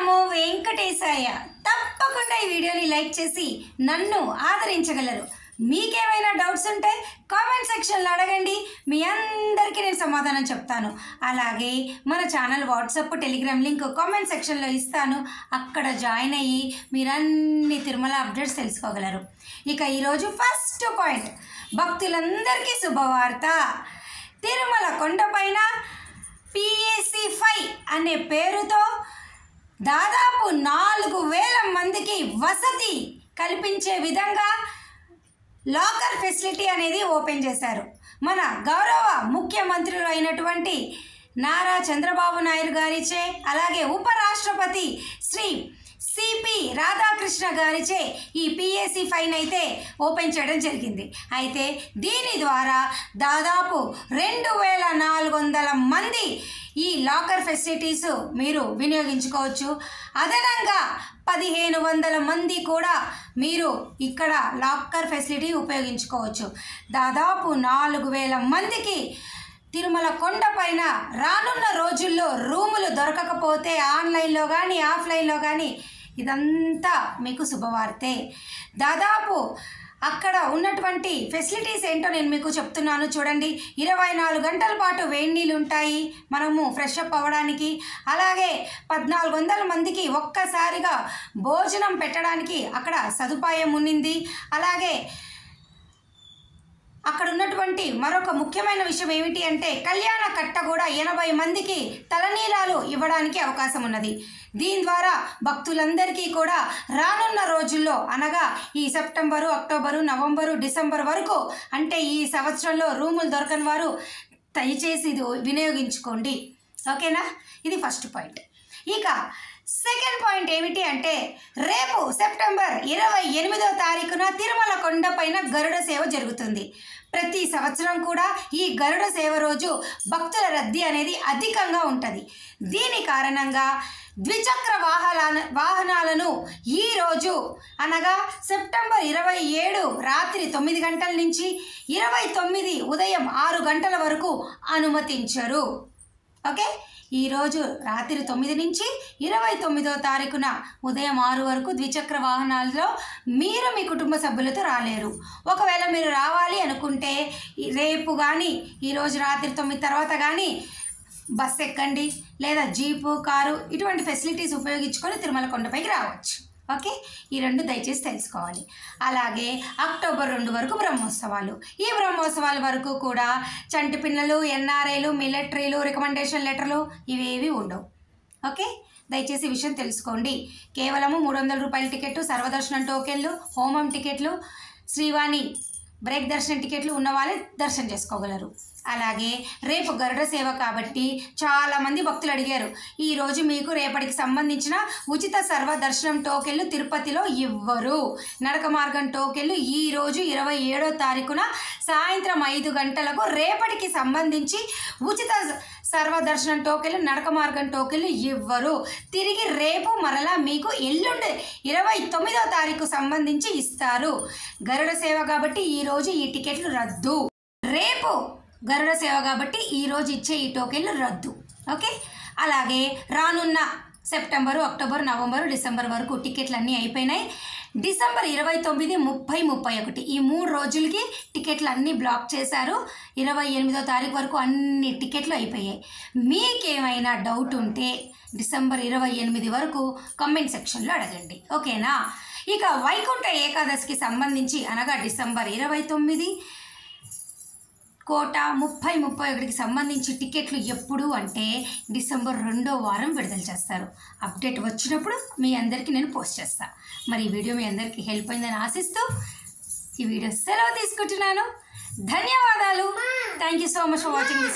నమో వెంకటేశాయ. తప్పకుండా ఈ వీడియోని లైక్ చేసి నన్ను ఆదరించగలరు. మీకేమైనా డౌట్స్ ఉంటే కామెంట్ సెక్షన్లో అడగండి, మీ అందరికీ నేను సమాధానం చెప్తాను. అలాగే మన channel WhatsApp Telegram link comment సెక్షన్లో ఇస్తాను, అక్కడ జాయిన్ అయ్యి మీరన్ని తిరుమల అప్డేట్స్ తెలుసుకోగలరు. ఇక ఈరోజు ఫస్ట్ పాయింట్, భక్తులందరికీ శుభవార్త. తిరుమల కొండపైన PAC5 అనే పేరుతో దాదాపు 4000 మందికి వసతి కల్పించే విధంగా లాకర్ ఫెసిలిటీ అనేది ఓపెన్ చేశారు. మన గౌరవ ముఖ్యమంత్రులు అయినటువంటి నారా చంద్రబాబు నాయుడు గారిచే, అలాగే ఉపరాష్ట్రపతి శ్రీ CP రాధాకృష్ణ గారిచే ఈ PAC5 అయితే ఓపెన్ చేయడం జరిగింది. అయితే దీని ద్వారా దాదాపు 2400 మంది ఈ లాకర్ ఫెసిలిటీస్ మీరు వినియోగించుకోవచ్చు. అదనంగా 1500 మంది కూడా మీరు ఇక్కడ లాకర్ ఫెసిలిటీ ఉపయోగించుకోవచ్చు. దాదాపు 4000 మందికి తిరుమల కొండపైన రానున్న రోజుల్లో రూములు దొరకకపోతే ఆన్లైన్లో కానీ ఆఫ్లైన్లో కానీ ఇదంతా మీకు శుభవార్తే. దాదాపు అక్కడ ఉన్నటువంటి ఫెసిలిటీస్ ఏంటో నేను మీకు చెప్తున్నాను చూడండి. 24 గంటల పాటు వేడి నీళ్ళు ఉంటాయి మనము ఫ్రెష్ అప్ అవ్వడానికి. అలాగే 1400 మందికి ఒక్కసారిగా భోజనం పెట్టడానికి అక్కడ సదుపాయం ఉన్నింది. అలాగే అక్కడ ఉన్నటువంటి మరొక ముఖ్యమైన విషయం ఏమిటి అంటే, కళ్యాణ కట్ట కూడా 80 మందికి తలనీలాలు ఇవ్వడానికి అవకాశం ఉన్నది. దీని ద్వారా భక్తులందరికీ కూడా రానున్న రోజుల్లో, అనగా ఈ సెప్టెంబరు, అక్టోబరు, నవంబరు, డిసెంబర్ వరకు, అంటే ఈ సంవత్సరంలో రూములు దొరకని వారు దయచేసి ఇది వినియోగించుకోండి. ఓకేనా? ఇది ఫస్ట్ పాయింట్. ఇక సెకండ్ పాయింట్ ఏమిటి అంటే, రేపు సెప్టెంబర్ 28వ తారీఖున తిరుమల కొండపైన గరుడ సేవ జరుగుతుంది. ప్రతి సంవత్సరం కూడా ఈ గరుడ సేవ రోజు భక్తుల రద్దీ అనేది అధికంగా ఉంటుంది. దీని కారణంగా ద్విచక్ర వాహనాలను ఈరోజు అనగా సెప్టెంబర్ 27 రాత్రి 9 గంటల నుంచి 29 ఉదయం 6 గంటల వరకు అనుమతించరు. ఓకే, ఈరోజు రాత్రి 9 నుంచి 29వ తారీఖున ఉదయం 6 వరకు ద్విచక్ర వాహనాల్లో మీరు మీ కుటుంబ సభ్యులతో రాలేరు. ఒకవేళ మీరు రావాలి అనుకుంటే రేపు కానీ ఈరోజు రాత్రి 9 తర్వాత కానీ బస్ ఎక్కండి, లేదా జీపు, కారు ఇటువంటి ఫెసిలిటీస్ ఉపయోగించుకొని తిరుమల కొండపైకి రావచ్చు. ఓకే, ఈ రెండు దయచేసి తెలుసుకోవాలి. అలాగే అక్టోబర్ 2 వరకు బ్రహ్మోత్సవాలు. ఈ బ్రహ్మోత్సవాల వరకు కూడా చంటి పిన్నలు, NRIలు, మిలిటరీలు, రికమెండేషన్ లెటర్లు ఇవేవి ఉండవు. ఓకే, దయచేసి ఈ విషయం తెలుసుకోండి. కేవలము 300 రూపాయల టికెట్, సర్వదర్శనం టోకెన్లు, హోమం టికెట్లు, శ్రీవాణి బ్రేక్ దర్శనం టికెట్లు ఉన్న వాళ్ళే దర్శనం చేసుకోగలరు. అలాగే రేపు గరుడ సేవ కాబట్టి చాలామంది భక్తులు అడిగారు, ఈరోజు మీకు రేపటికి సంబంధించిన ఉచిత సర్వదర్శనం టోకెన్లు తిరుపతిలో ఇవ్వరు. నడక మార్గం టోకెన్లు ఈరోజు 27వ తారీఖున సాయంత్రం 5 గంటలకు రేపటికి సంబంధించి ఉచిత సర్వదర్శనం టోకెన్లు, నడక మార్గం టోకెన్లు ఇవ్వరు. తిరిగి రేపు మరలా మీకు ఎల్లుండి 29వ తారీఖు సంబంధించి ఇస్తారు. గరుడ సేవ కాబట్టి ఈరోజు ఈ టికెట్లు రద్దు. రేపు గరుడ సేవ కాబట్టి ఈరోజు ఇచ్చే ఈ టోకెన్లు రద్దు. ఓకే, అలాగే రానున్న సెప్టెంబరు, అక్టోబర్, నవంబరు, డిసెంబర్ వరకు టికెట్లు అన్నీ అయిపోయినాయి. డిసెంబర్ 29, 30, 31 ఈ 3 రోజులకి టికెట్లు అన్నీ బ్లాక్ చేశారు. 28వ తారీఖు వరకు అన్ని టికెట్లు అయిపోయాయి. మీకేమైనా డౌట్ ఉంటే డిసెంబర్ 28 వరకు కామెంట్ సెక్షన్లో అడగండి. ఓకేనా? ఇక వైకుంఠ ఏకాదశికి సంబంధించి అనగా డిసెంబర్ 29, కోట 30, 31కి సంబంధించి టికెట్లు ఎప్పుడు అంటే డిసెంబర్ 2వ వారం విడుదల చేస్తారు. అప్డేట్ వచ్చినప్పుడు మీ అందరికీ నేను పోస్ట్ చేస్తాను. మరి ఈ వీడియో మీ అందరికీ హెల్ప్ అయిందని ఆశిస్తూ ఈ వీడియో సెలవు తీసుకుంటున్నాను. ధన్యవాదాలు. Thank you so much for watching this.